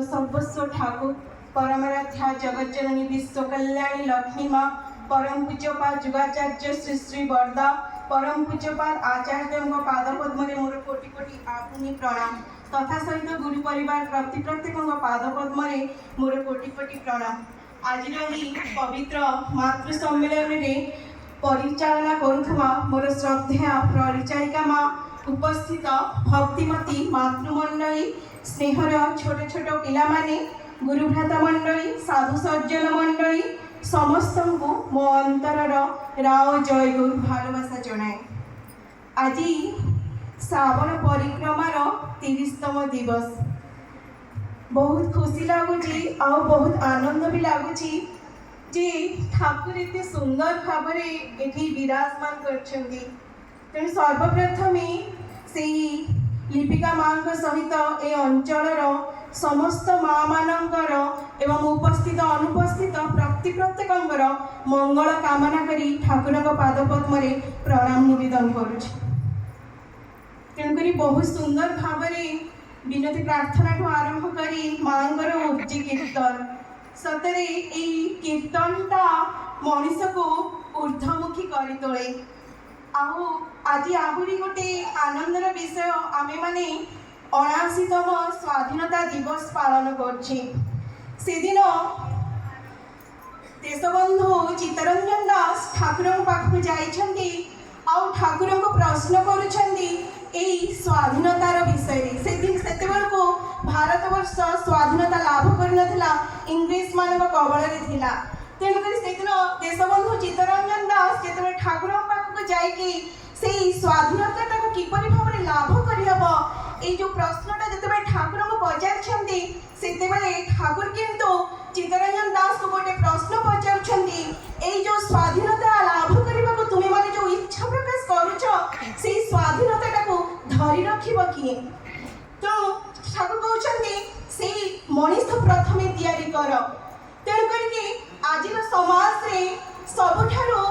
सर्वस्व ठाकुर परमाराध्या जगज्जननी विश्व कल्याणी लक्ष्मी माँ परम पूज्यपाद जुगाचार्य श्री श्री बरदा परम पूज्यपाद आचार्य पादपद्म मोर कोटि कोटि आपुनी प्रणाम तथा सहित गुरु परिवार प्रत्येक पादपद्म मोर कोटि कोटि प्रणाम। आज पवित्र मातृ सम्मेलन में परिचालना करुवा मोर श्रद्धेय परिचारिका माँ उपस्थित भक्तिमती मातृमंडली स्नेहर छोट छोट पिलामाने गुरुभ्राता मंडली साधु सज्जन मंडली समस्त को मो अंतरर राव जय गुरु भालवासा जनाए। आज श्रावण परिक्रमार 30तम दिवस बहुत खुशी लगुच आ बहुत आनंद भी लगुच जे ठाकुर एत सुंदर भाव एठी विराजमान करछन्ती। तेणु सर्वप्रथम से लिपिका माँ सहित ए अंचलर समस्त माँ मानकर एवं उपस्थित अनुपस्थित प्रत्येक मंगल कामना करी ठाकुर पादपद्म प्रणाम निवेदन करुँच। तेणुक बहुत सुंदर भाव विनती प्रार्थना आरंभ करी माँगर उर्जी कीर्तन सतरे कीर्तनटा मनीष को ऊर्ध्वमुखी कर तोले। आज आहरी गोटे आनंदर विषय आमे माने 79तम स्वाधीनता दिवस पालन करछे। सेदिन देशबंधु चित्तरंजन दास ठाकुर पाखु जाइछन्ती आउ ठाकुर को प्रश्न करुछन्ती एई स्वाधीनतार विषय रे। सेतेबेल को भारतवर्ष स्वाधीनता लाभ करनथिला इंग्लिश मान कबल रे थिला। तेणुक सेदिन देशबंधु चित्तरंजन दास जेतेबेले ठाकुर पाखु जाइकी से स्वाधीनता को किपरि भाव में लाभ करहब ये जो प्रश्नटा जिते ठाकुर को पचारि से ठाकुर किंतु चित्तरंजन दास को गोटे प्रश्न पचारुछन्ती ये जो स्वाधीनता लाभ करने को तुम्हें माने जो इच्छा प्रकाश करुछ से स्वाधीनता को धरी रखिब किए। तो ठाकुर कहते से मनीष प्रथमे तैयारी कर। तेणुक आज समाज रे सबुठारु